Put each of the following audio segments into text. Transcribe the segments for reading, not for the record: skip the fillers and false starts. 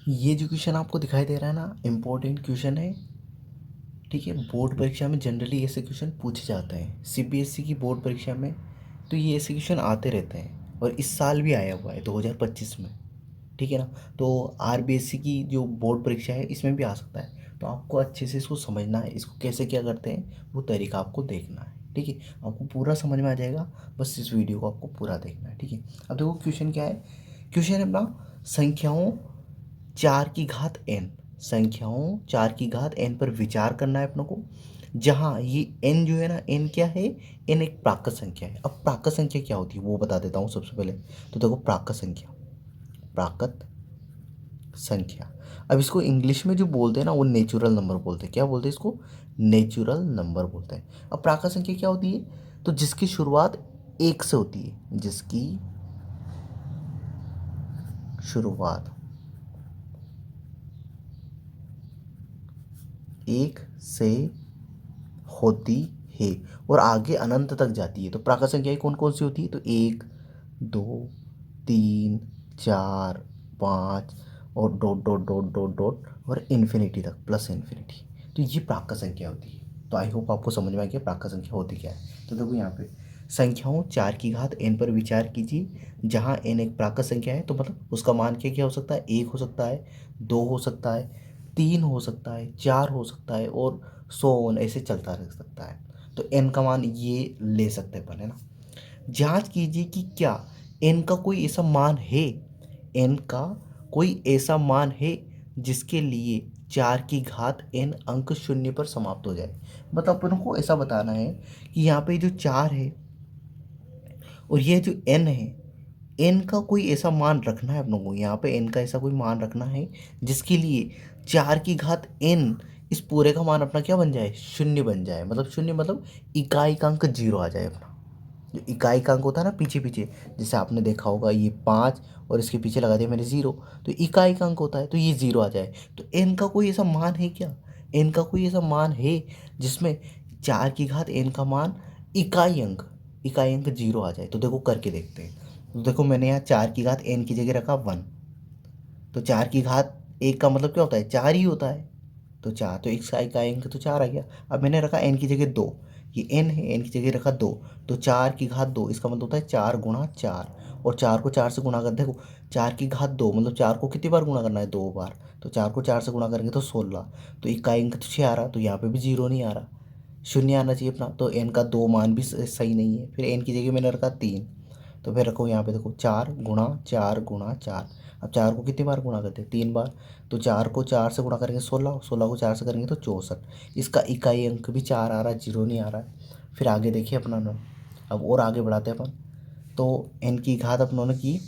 ये जो क्वेश्चन आपको दिखाई दे रहा है ना, इम्पोर्टेंट क्वेश्चन है। ठीक है, बोर्ड परीक्षा में जनरली ऐसे क्वेश्चन पूछे जाते हैं। सीबीएसई की बोर्ड परीक्षा में तो ये ऐसे क्वेश्चन आते रहते हैं, और इस साल भी आया हुआ है 2025 में। ठीक है ना। तो आरबीएसई की जो बोर्ड परीक्षा है इसमें भी आ सकता है। तो आपको अच्छे से इसको समझना है, इसको कैसे क्या करते हैं वो तरीका आपको देखना है। ठीक है, आपको पूरा समझ में आ जाएगा, बस इस वीडियो को आपको पूरा देखना है। ठीक है, अब देखो क्वेश्चन क्या है। क्वेश्चन है अपना, संख्याओं 4 की घात n, संख्याओं 4 की घात n पर विचार करना है अपनों को। जहाँ ये n जो है ना, n क्या है, n एक प्राकृत संख्या है। अब प्राकृत संख्या क्या होती है वो बता देता हूँ सबसे पहले। तो देखो, प्राकृत संख्या, प्राकृत संख्या, अब इसको इंग्लिश में जो बोलते हैं ना वो नेचुरल नंबर बोलते हैं। क्या बोलते हैं इसको? नेचुरल नंबर बोलते हैं। अब प्राकृत संख्या क्या होती है? तो जिसकी शुरुआत 1 से होती है, जिसकी शुरुआत 1 से होती है और आगे अनंत तक जाती है। तो प्राकृत संख्याएं कौन कौन सी होती है? तो 1, 2, 3, 4, 5 और dot dot dot dot dot और इन्फिनिटी तक, प्लस इन्फिनिटी। तो ये प्राकृत संख्या होती है। तो आई होप आपको समझ में आ गया प्राकृत संख्या होती क्या है। तो देखो यहाँ पे, संख्याओं 4 की घात n पर विचार कीजिए। जहाँ n एक प्राकृत संख्या है तो मतलब उसका मान क्या क्या हो सकता है? 1 हो सकता है, 2 हो सकता है, 3 हो सकता है, 4 हो सकता है, और सो ऑन ऐसे चलता रह सकता है। तो n का मान ये ले सकते हैं अपन, है ना। जांच कीजिए कि क्या n का कोई ऐसा मान है, n का कोई ऐसा मान है जिसके लिए 4 की घात n अंक शून्य पर समाप्त हो जाए। मतलब अपन को ऐसा बताना है कि यहाँ पे जो 4 है और ये जो n है, n का कोई ऐसा मान रखना है अपनों को। यहाँ पे n का ऐसा कोई मान रखना है जिसके लिए 4 की घात n इस पूरे का मान अपना क्या बन जाए? शून्य बन जाए। मतलब शून्य मतलब इकाई का अंक 0 आ जाए अपना। जो इकाई का अंक होता है ना पीछे पीछे, जैसे आपने देखा होगा ये 5 और इसके पीछे लगा दिया मैंने 0, तो इकाई का अंक होता है, तो ये 0 आ जाए। तो n का कोई ऐसा मान है क्या? n का कोई ऐसा मान है जिसमें 4 की घात n का मान इकाई अंक 0 आ जाए। तो देखो करके देखते हैं। तो देखो, मैंने यहाँ 4 की घात n की जगह रखा 1। तो 4 की घात 1 का मतलब क्या होता है? 4 ही होता है। तो 4, तो इसका इकाई अंक तो 4 आ गया। अब मैंने रखा n की जगह 2, ये n है, n की जगह रखा 2। तो 4 की घात 2 इसका मतलब होता है 4 × 4, और 4 को 4 से गुणा कर, देखो 4 की घात 2 मतलब 4 को कितनी बार गुणा करना है? 2 बार। तो 4 को 4 से गुणा करेंगे तो 16। तो इकाई अंक तो 6 आ रहा, तो यहाँ पे भी 0 नहीं आ रहा, शून्य आना चाहिए अपना। तो n का 2 मान भी सही नहीं है। फिर n की जगह मैंने रखा 3। तो फिर रखो यहाँ पे, देखो 4 × 4 × 4। अब 4 को कितनी बार गुणा करते हैं? 3 बार। तो 4 को 4 से गुणा करेंगे 16, 16 को 4 से करेंगे तो 64। इसका इकाई अंक भी 4 आ रहा है, 0 नहीं आ रहा है। फिर आगे देखिए अपना ना, अब और आगे बढ़ाते हैं अपन। तो n की घात अपनों ने की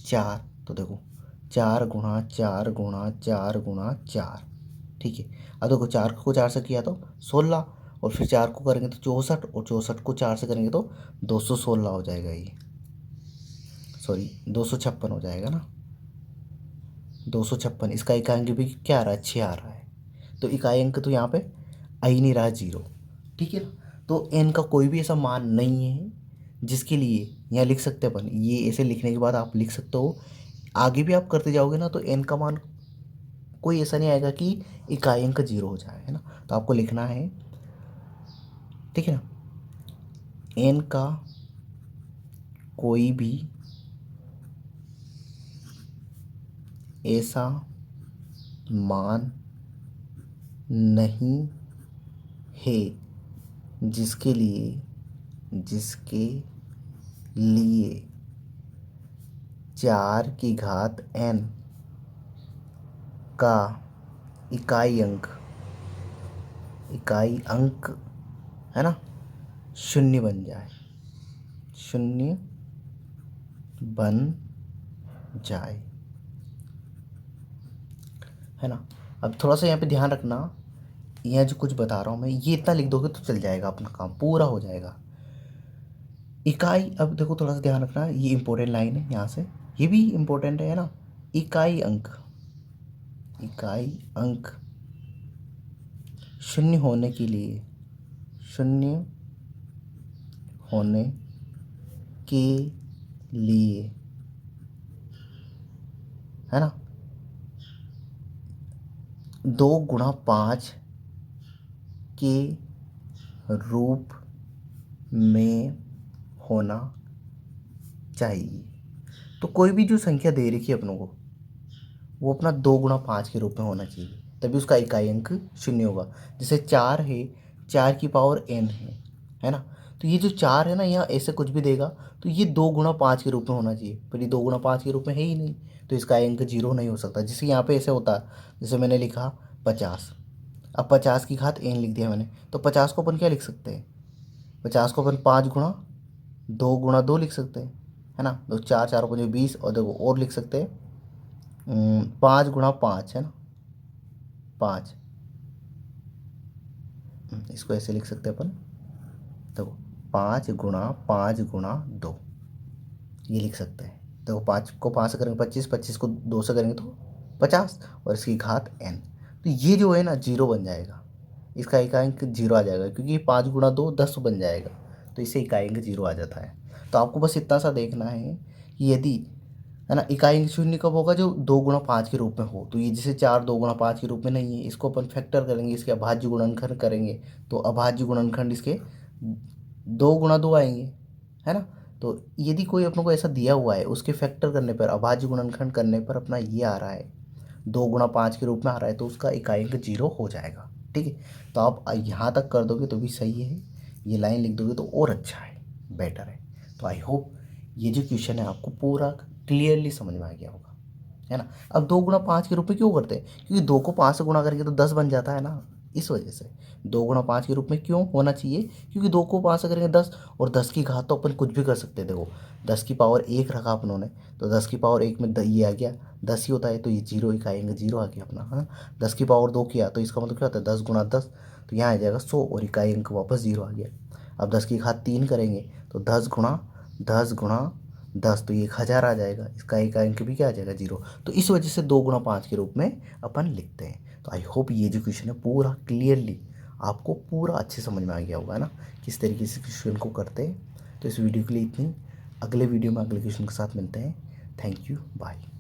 4। तो देखो 4 × 4 × 4 × 4। ठीक है, अब देखो 4 को 4 से किया तो 16, और फिर 4 को करेंगे तो 64, और 64 को 4 से करेंगे तो 216 हो जाएगा ये, सॉरी 256 हो जाएगा ना। 256, इसका इकाई अंक भी क्या आ रहा है? 6 आ रहा है। तो इकाई अंक तो यहाँ पे आ ही नहीं रहा, 0। ठीक है ना। तो n का कोई भी ऐसा मान नहीं है जिसके लिए, यहाँ लिख सकते हैं अपन, ये ऐसे लिखने के बाद आप लिख सकते हो। आगे भी आप करते जाओगे ना तो n का मान कोई ऐसा नहीं आएगा कि इकाई अंक 0 हो जाए, है ना। तो आपको लिखना है, ठीक है ना, n का कोई भी ऐसा मान नहीं है जिसके लिए 4 की घात n का इकाई अंक है ना, शून्य बन जाए, शून्य बन जाए, है ना। अब थोड़ा सा यहाँ पे ध्यान रखना, यहाँ जो कुछ बता रहा हूँ मैं, ये इतना लिख दोगे तो चल जाएगा, अपना काम पूरा हो जाएगा। इकाई, अब देखो थोड़ा सा ध्यान रखना, ये इंपॉर्टेंट लाइन है यहाँ से, ये भी इंपॉर्टेंट है ना। इकाई अंक शून्य होने के लिए, शून्य होने के लिए, है ना, 2 × 5 के रूप में होना चाहिए। तो कोई भी जो संख्या दे रखी है अपनों को, वो अपना 2 × 5 के रूप में होना चाहिए, तभी उसका इकाई अंक 0 होगा। जैसे 4 है, 4 की पावर n है ना। तो ये जो 4 है ना, यहाँ ऐसे कुछ भी देगा तो ये 2 × 5 के रूप में होना चाहिए, पर ये 2 × 5 के रूप में है ही नहीं, तो इसका अंक 0 नहीं हो सकता। जैसे यहाँ पे ऐसे होता, जैसे मैंने लिखा 50, अब 50 की घात n लिख दिया मैंने, तो 50 को अपन क्या लिख सकते हैं, 50 को अपन 5 × 2 × 2 लिख सकते हैं, है ना। तो 4 4 5 20, और देखो और लिख सकते हैं 5 × 5, है ना, 5। इसको ऐसे लिख सकते हैं अपन, देखो 5 × 5 × 2 ये लिख सकते हैं। देखो 5 को 5 से करेंगे 25, 25 को 2 से करेंगे तो 50, और इसकी घात n। तो ये जो है ना 0 बन जाएगा, इसका इकाई अंक 0 आ जाएगा, क्योंकि 5 × 2 10 बन जाएगा, तो इससे इकाई अंक 0 आ जाता है। तो आपको बस इतना सा देखना है कि यदि, है ना, इकाई अंक 0 कब होगा, जो 2 × 5 के रूप में हो। तो ये जैसे 4 2 × 5 के रूप में नहीं है, इसको अपन फैक्टर करेंगे, इसके अभाज्य गुणनखंड करेंगे, तो अभाज्य गुणनखंड इसके 2 × 2 आएंगे, है ना। तो यदि कोई अपने को ऐसा दिया हुआ है, उसके फैक्टर करने पर, अभाज्य गुणनखंड करने पर अपना ये आ रहा है 2 × 5 के रूप में आ रहा है, तो उसका इकाई अंक 0 हो जाएगा। ठीक है, तो आप यहाँ तक कर दोगे तो भी सही है, ये लाइन लिख दोगे तो और अच्छा है, बेटर है। तो आई होप ये जो क्वेश्चन है आपको पूरा क्लियरली समझ में आ गया होगा, है ना। अब 2 × 5 के रूप में क्यों करते हैं, क्योंकि 2 को 5 से गुणा करेंगे तो 10 बन जाता है ना, इस वजह से 2 × 5 के रूप में क्यों होना चाहिए, क्योंकि 2 को 5 से करेंगे 10, और 10 की घात तो अपन कुछ भी कर सकते हैं। देखो 10 की पावर 1 रखा अपनों ने, तो 10 की पावर 1 में ये आ गया 10 ही होता है, तो ये 0 इकाई अंक 0 आ गया अपना, है ना। 10 की पावर 2 किया तो इसका मतलब क्या होता है 10 × 10, तो यहाँ आ जाएगा 100, और इकाई अंक वापस 0 आ गया। अब 10 की घात 3 करेंगे तो 10 × 10 तो ये 1000 आ जाएगा, इसका इकाई अंक भी क्या आ जाएगा 0। तो इस वजह से 2 × 5 के रूप में अपन लिखते हैं। तो आई होप ये जो क्वेश्चन है पूरा क्लियरली आपको पूरा अच्छे समझ में आ गया होगा ना, किस तरीके से क्वेश्चन को करते हैं। तो इस वीडियो के लिए इतनी, अगले वीडियो में अगले क्वेश्चन के साथ मिलते हैं। Thank you, bye.